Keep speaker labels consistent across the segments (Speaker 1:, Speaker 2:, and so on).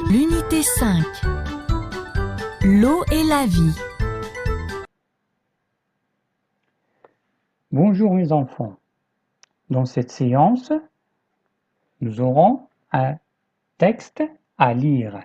Speaker 1: L'unité 5. L'eau et la vie.
Speaker 2: Bonjour mes enfants. Dans cette séance, nous aurons un texte à lire.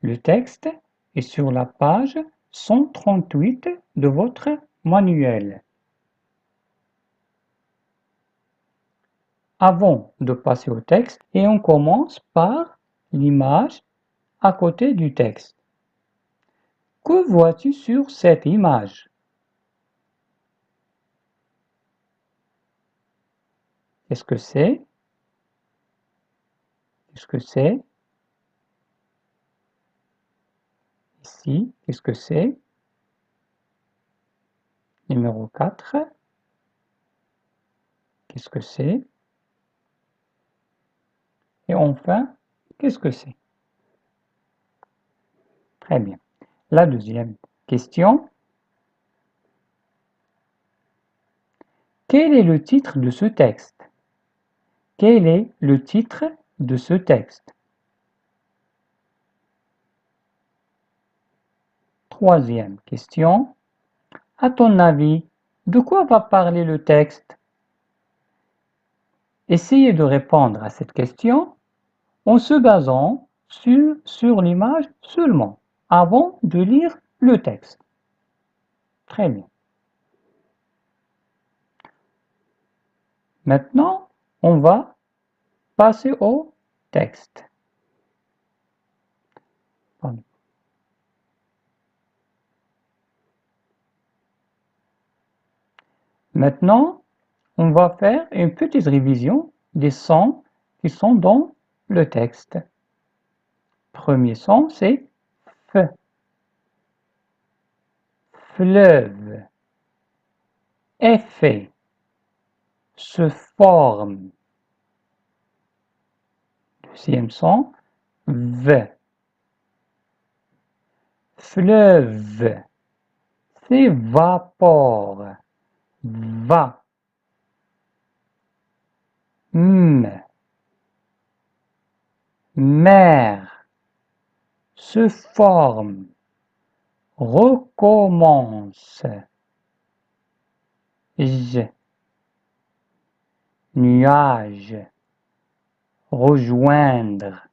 Speaker 2: Le texte est sur la page 138 de votre manuel. Avant de passer au texte, et on commence par l'image à côté du texte. Que vois-tu sur cette image? Qu'est-ce que c'est? Qu'est-ce que c'est? Ici, qu'est-ce que c'est? Numéro 4. Qu'est-ce que c'est? Et enfin, qu'est-ce que c'est? Très bien. La deuxième question. Quel est le titre de ce texte? Quel est le titre de ce texte? Troisième question. À ton avis, de quoi va parler le texte? Essayez de répondre à cette question en se basant sur l'image seulement, avant de lire le texte. Très bien. Maintenant, on va passer au texte. Maintenant, on va faire une petite révision des sons qui sont dans le texte. Premier son, c'est F. Fleuve. Effet. Se forme. Deuxième son, V. Fleuve. S'évapore. Va. Mer. Se forme. Recommence. J. Nuage. Rejoindre.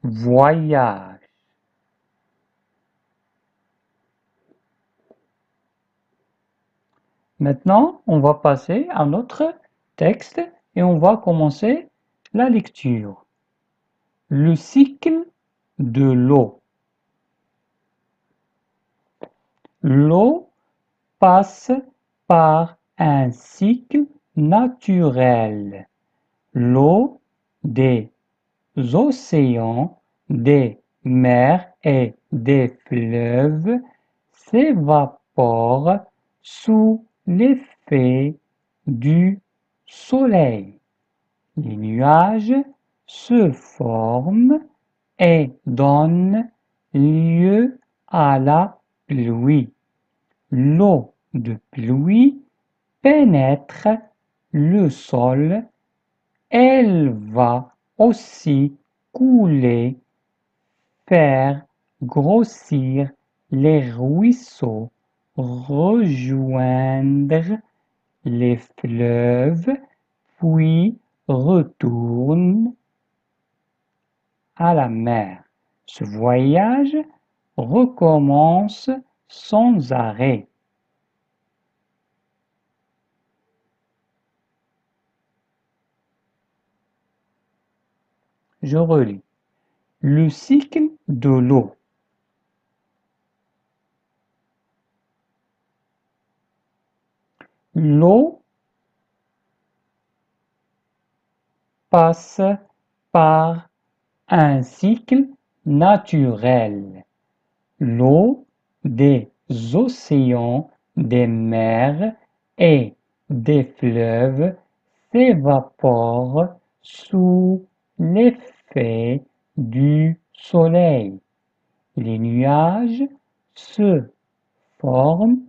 Speaker 2: Voyage. Maintenant, on va passer à notre texte et on va commencer la lecture. Le cycle de l'eau. L'eau passe par un cycle naturel. L'eau des océans, des mers et des fleuves s'évapore sous l'effet du soleil. Les nuages se forment et donnent lieu à la pluie. L'eau de pluie pénètre le sol. Elle va aussi couler, faire grossir les ruisseaux, rejoindre les fleuves, puis retourne à la mer. Ce voyage recommence sans arrêt. Je relis. Le cycle de l'eau. L'eau passe par un cycle naturel. L'eau des océans, des mers et des fleuves s'évapore sous l'effet du soleil. Les nuages se forment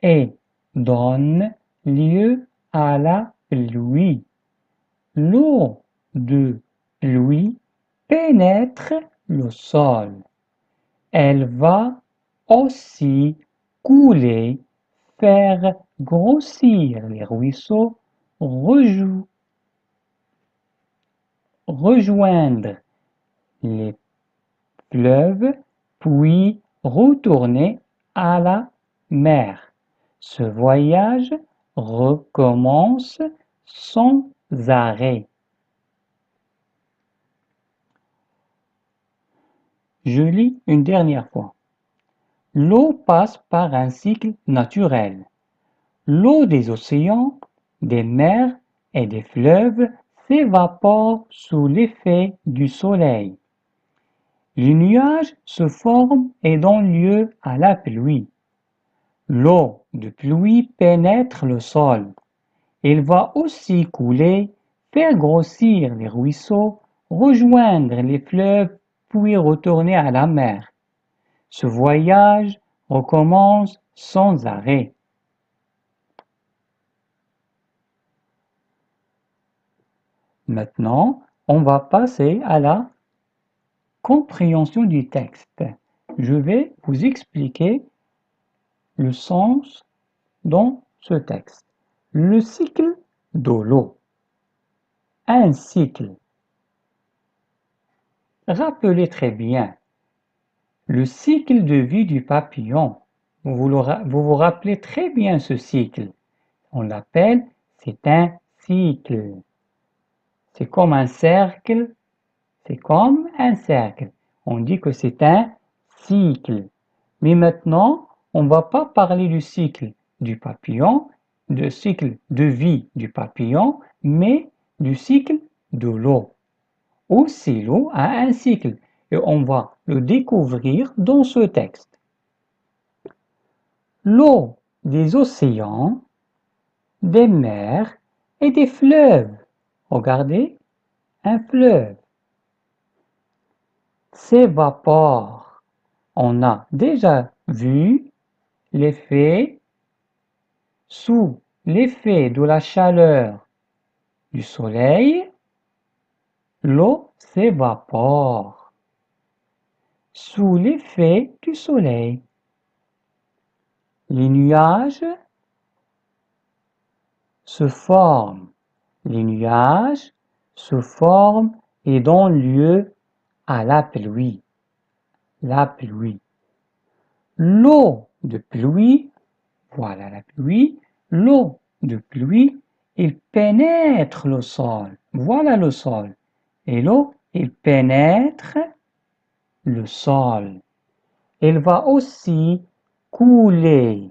Speaker 2: et donnent lieu à la pluie. L'eau de pluie pénètre le sol. Elle va aussi couler, faire grossir les ruisseaux, rejoindre les fleuves, puis retourner à la mer. Ce voyage recommence sans arrêt. Je lis une dernière fois. L'eau passe par un cycle naturel. L'eau des océans, des mers et des fleuves s'évapore sous l'effet du soleil. Les nuages se forment et donnent lieu à la pluie. L'eau de pluie pénètre le sol. Elle va aussi couler, faire grossir les ruisseaux, rejoindre les fleuves, puis retourner à la mer. Ce voyage recommence sans arrêt. Maintenant, on va passer à la compréhension du texte. Je vais vous expliquer le sens dans ce texte. Le cycle de l'eau. Un cycle. Rappelez très bien le cycle de vie du papillon. Vous vous rappelez très bien ce cycle. On l'appelle, c'est un cycle. C'est comme un cercle. C'est comme un cercle. On dit que c'est un cycle. Mais maintenant, on ne va pas parler du cycle du papillon, du cycle de vie du papillon, mais du cycle de l'eau. Aussi, l'eau a un cycle et on va le découvrir dans ce texte. L'eau des océans, des mers et des fleuves. Regardez, un fleuve s'évapore. On a déjà vu l'effet sous l'effet de la chaleur du soleil, l'eau s'évapore. Sous l'effet du soleil, les nuages se forment. Les nuages se forment et donnent lieu à la pluie. La pluie. L'eau de pluie, voilà la pluie, l'eau de pluie, il pénètre le sol. Voilà le sol. Et l'eau, il pénètre le sol. Elle va aussi couler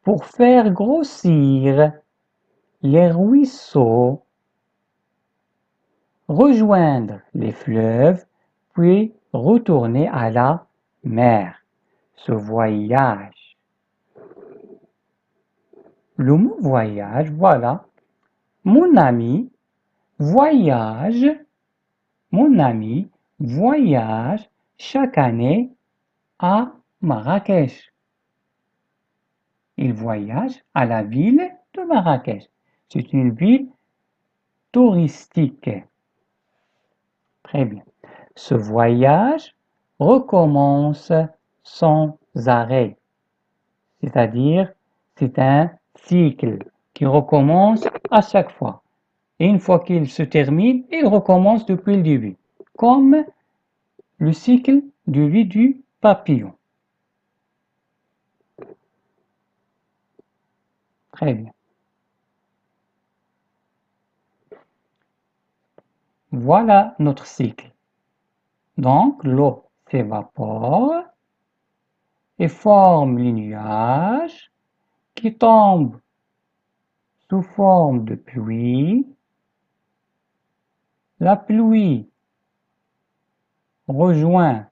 Speaker 2: pour faire grossir les ruisseaux, rejoindre les fleuves, puis retourner à la mer. Ce voyage. Le mot voyage, voilà. Mon ami voyage, mon ami voyage chaque année à Marrakech. Il voyage à la ville de Marrakech. C'est une ville touristique. Très bien. Ce voyage recommence sans arrêt. C'est-à-dire, c'est un cycle qui recommence à chaque fois. Et une fois qu'il se termine, il recommence depuis le début. Comme le cycle de vie du papillon. Très bien. Voilà notre cycle. Donc, l'eau s'évapore et forme les nuages qui tombent sous forme de pluie. La pluie rejoint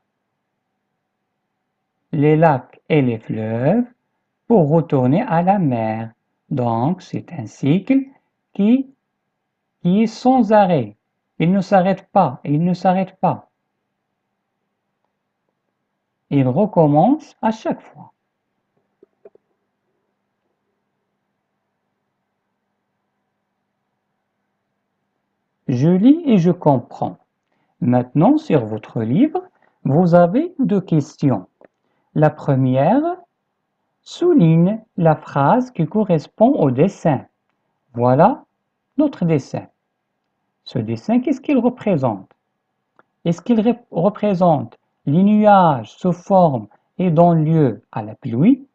Speaker 2: les lacs et les fleuves pour retourner à la mer. Donc, c'est un cycle qui est sans arrêt. Il ne s'arrête pas, il ne s'arrête pas. Il recommence à chaque fois. Je lis et je comprends. Maintenant, sur votre livre, vous avez 2 questions. La première, souligne la phrase qui correspond au dessin. Voilà notre dessin. Ce dessin, qu'est-ce qu'il représente? Est-ce qu'il représente les nuages se forment et donnent lieu à la pluie?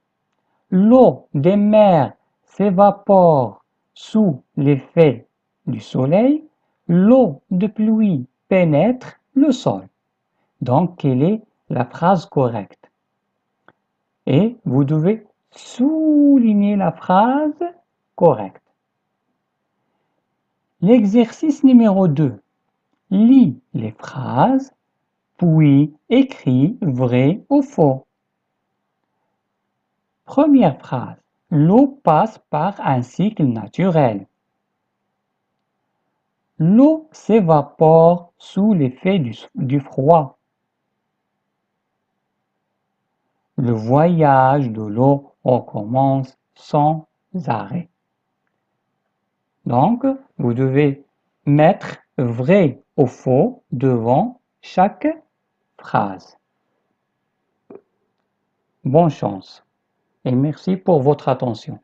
Speaker 2: L'eau des mers s'évapore sous l'effet du soleil. L'eau de pluie pénètre le sol. Donc, quelle est la phrase correcte? Et vous devez souligner la phrase correcte. L'exercice numéro 2. Lis les phrases, puis écris vrai ou faux. Première phrase. L'eau passe par un cycle naturel. L'eau s'évapore sous l'effet du froid. Le voyage de l'eau recommence sans arrêt. Donc, vous devez mettre vrai ou faux devant chaque phrase. Bonne chance et merci pour votre attention.